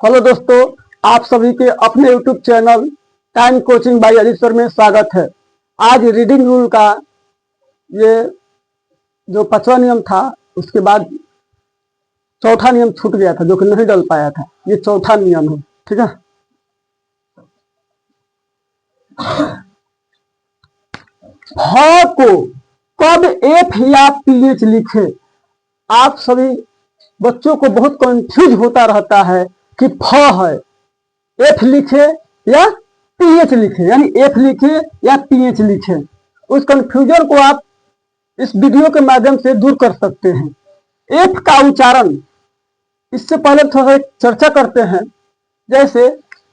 Hello दोस्तों, आप सभी के अपने YouTube channel time coaching by अलीसर में स्वागत है। आज रीडिंग रूल का ये जो 5वां नियम था, उसके बाद चौथा नियम छूट गया था जो कि नहीं डल पाया था। ये चौथा नियम है, ठीक है। फ को कब एफ या पीएच लिखे? आप सभी बच्चों को बहुत कंफ्यूज होता रहता है कि फ है, एफ लिखे या पीएच लिखे, यानी एफ लिखे या पीएच लिखे। उस कंफ्यूजन को आप इस वीडियो के माध्यम से दूर कर सकते हैं। एफ का उच्चारण इससे पहले थोड़ा चर्चा करते हैं। जैसे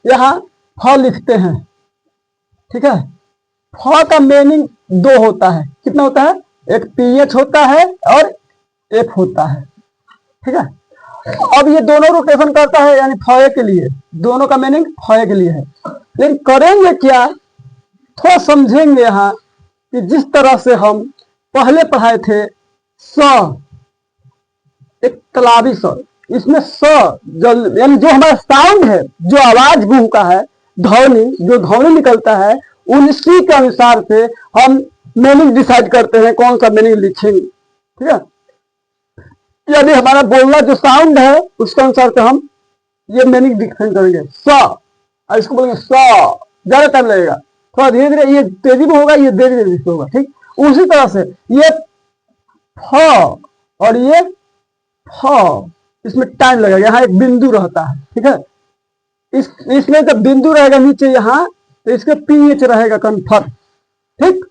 यहाँ फ लिखते हैं, ठीक है। फ का मीनिंग दो होता है। कितना होता है? एक पीएच होता है और एफ होता है, ठीक है। अब ये दोनों रोटेशन करता है, यानी फए के लिए दोनों का मीनिंग फए के लिए है। लेकिन करेंगे क्या, थोड़ा समझेंगे यहाँ कि जिस तरह से हम पहले पढ़ाए थे स, एक तालाबी स, इसमें स यानी जो हमारा साउंड है, जो आवाज मुंह का है, ध्वनि जो ध्वनि निकलता है, उसी के अनुसार से हम मीनिंग डिसाइड करते हैं कौन सा मीनिंग लिखेंगे, ठीक है। यदि हमारा बोलना जो साउंड है उसके अनुसार से हम ये मीनिंग डिफाइन करेंगे। स, और इसको बोलेंगे स, ज्यादा टाइम लगेगा, थोड़ा धीरे धीरे, ये तेजी में होगा, ये धीरे धीरे होगा, ठीक। उसी तरह से ये फ और ये फ, इसमें टाइम लगेगा। यहाँ एक बिंदु रहता है, ठीक है। इसमें जब बिंदु रहेगा नीचे यहाँ, तो इसके पीएच रहेगा कन्फर्म, ठीक।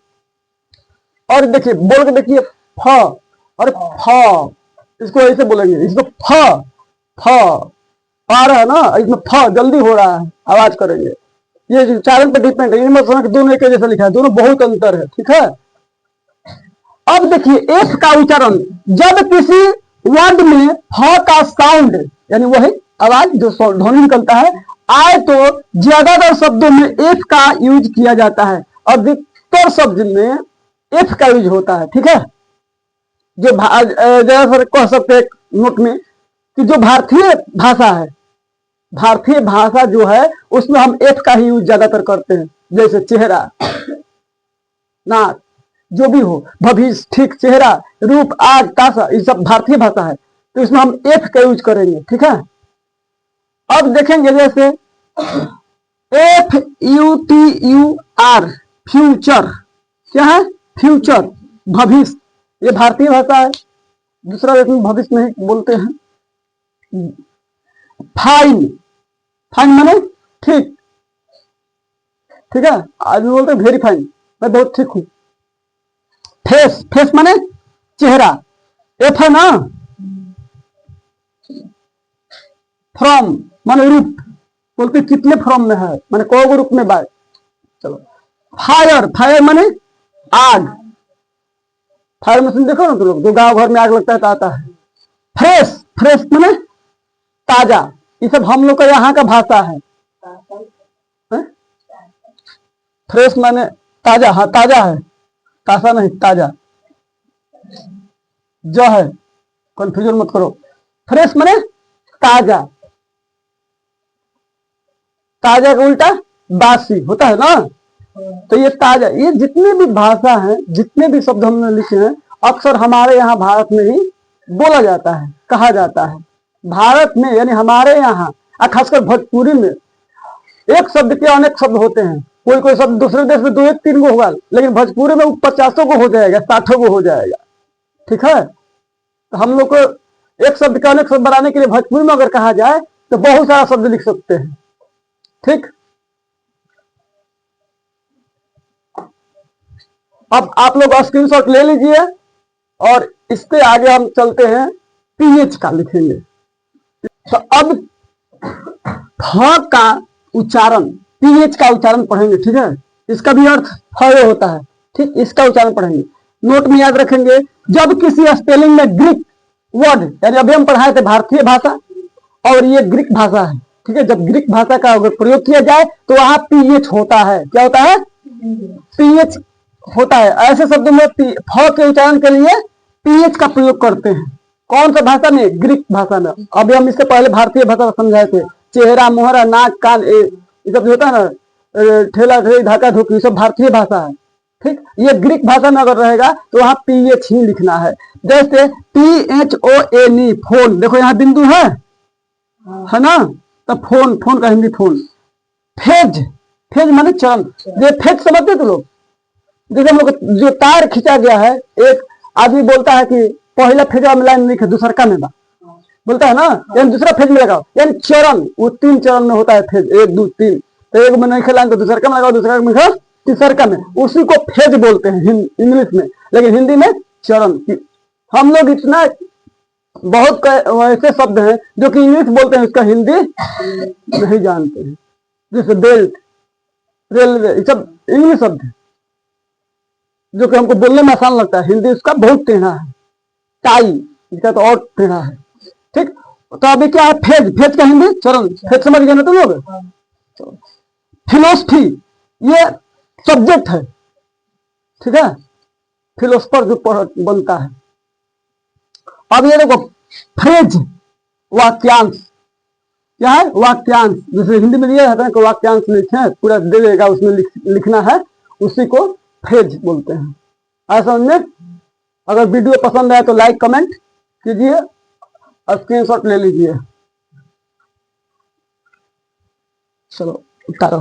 और देखिए बोल के देखिए फ और फ, इसको ऐसे बोलेंगे, इसको फ फ आ रहा है ना, इसमें फ जल्दी हो रहा है, आवाज करेंगे। ये उच्चारण पर डिपेंड है, मत समझना कि दोनों एक जैसा लिखा है, दोनों बहुत अंतर है, ठीक है। अब देखिए एफ का उच्चारण, जब किसी वर्ड में फ का साउंड यानी वही आवाज जो ध्वनि निकलता है आए, तो ज्यादातर शब्दों में एफ का यूज किया जाता है, अधिकतर शब्द में एफ का यूज होता है, ठीक है। जो जैसा कह सकते हैं नोट में कि जो भारतीय भाषा है, भारतीय भाषा जो है उसमें हम एफ का ही यूज ज्यादातर करते हैं। जैसे चेहरा, नाक, जो भी हो, भविष्य, ठीक, चेहरा, रूप, आग, ताशा, ये सब भारतीय भाषा है, तो इसमें हम एफ का यूज करेंगे, ठीक है। अब देखेंगे जैसे FUTUR, फ्यूचर, क्या है? फ्यूचर, भविष्य, ये भारतीय भाषा है। दूसरा इसमें भविष्य नहीं बोलते हैं। फाइन, फाइन माने ठीक, ठीक है। आदमी बोलते हैं वेरी फाइन, मैं बहुत ठीक हूं। फेस, फेस माने चेहरा, एफ है ना। फ्रॉम माने रूप, बोलते कितने फ्रॉम में है, माने कौन रूप में बाय। चलो फायर, फायर माने आग, फायर मशीन देखो ना तुम लोग, जो गांव घर में आग लगता है तो आता है। फ्रेश, फ्रेश माने ताजा, ये सब हम लोग का यहाँ का भाषा है। फ्रेश माने ताजा, हाँ ताजा है, ताजा नहीं ताजा, जो है, कंफ्यूजन मत करो। फ्रेश माने ताजा, ताजा का उल्टा बासी होता है ना, तो ये ताजा। ये जितने भी भाषा हैं, जितने भी शब्द हमने लिखे हैं, अक्सर हमारे यहाँ भारत में ही बोला जाता है, कहा जाता है। भारत में यानी हमारे यहाँ, खासकर भोजपुरी में एक शब्द के अनेक शब्द होते हैं। कोई कोई शब्द दूसरे देश में 2-1-3 गो होगा, लेकिन भोजपुरी में 50 को हो जाएगा, 60 को हो जाएगा, ठीक है। तो हम लोग को एक शब्द का अनेक शब्द बनाने के लिए भोजपुरी में अगर कहा जाए तो बहुत सारा शब्द लिख सकते हैं, ठीक। अब आप लोग स्क्रीनशॉट ले लीजिए और इसके आगे हम चलते हैं, पीएच का लिखेंगे। तो अब फ का उच्चारण, पीएच का उच्चारण पढ़ेंगे, ठीक है। इसका भी अर्थ फ होता है, ठीक। इसका उच्चारण पढ़ेंगे, नोट में याद रखेंगे। जब किसी स्पेलिंग में ग्रीक वर्ड, यानी अभी हम पढ़ाए थे भारतीय भाषा और ये ग्रीक भाषा है, ठीक है। जब ग्रीक भाषा का अगर प्रयोग किया जाए तो वहां पीएच होता है। क्या होता है? पीएच होता है। ऐसे शब्दों में फ के उच्चारण के लिए पीएच का प्रयोग करते हैं। कौन सा भाषा में? ग्रीक भाषा में। अभी हम इससे पहले भारतीय भाषा समझाए थे, चेहरा, मोहरा, नाक, कान, ये सब जो होता है ना, ठेला ठेली, धाका धुकी, ये सब भारतीय भाषा है। ठीक, ये ग्रीक भाषा में अगर रहेगा तो वहां PH ही लिखना है। जैसे PHONE, फोन, देखो यहाँ बिंदु है ना, तो फोन, फोन का हिंदी फोन। फेज, फेज माने चरण। ये फेज समझते तो लोग, जैसे हम लोग जो तार खींचा गया है, एक आदमी बोलता है कि पहला फेज में लाइन लिखे, दूसरा का में बा, बोलता है ना, यानी दूसरा फेज में लगाओ, यानी चरण, वो 3 चरण में होता है फेज, 1 2 3। तो एक में नहीं खेलाएं तो दूसरा का में लगाओ, दूसरा में लगाओ, तीसरा का में, उसी को फेज बोलते हैं इंग्लिश में, लेकिन हिंदी में चरण। हम लोग इतना बहुत ऐसे शब्द हैं जो कि इंग्लिश बोलते हैं, उसका हिंदी नहीं जानते हैं। जैसे बेल्ट, रेलवे, ये सब इंग्लिश शब्द है जो कि हमको बोलने में आसान लगता है, हिंदी उसका बहुत टेढ़ा है। टाई, इसका तो और टेढ़ा है। ठीक, तो अभी क्या है, फेज, फेज का हिंदी चरण। फेज समझ गए ना तुम लोग। फिलोसफी, ये सब्जेक्ट है, ठीक है, फिलोसफर जो बनता है। अब ये देखो फ्रेज, वाक्यांश, क्या है, वाक्यांश। जैसे हिंदी में दिया है कि वाक्यांश लिखे, पूरा दे देगा, उसमें लिखना है, उसी को फ्रेज बोलते हैं। ऐसा समझे। अगर वीडियो पसंद आए तो लाइक कमेंट कीजिए, स्क्रीनशॉट ले लीजिए। चलो उतारो।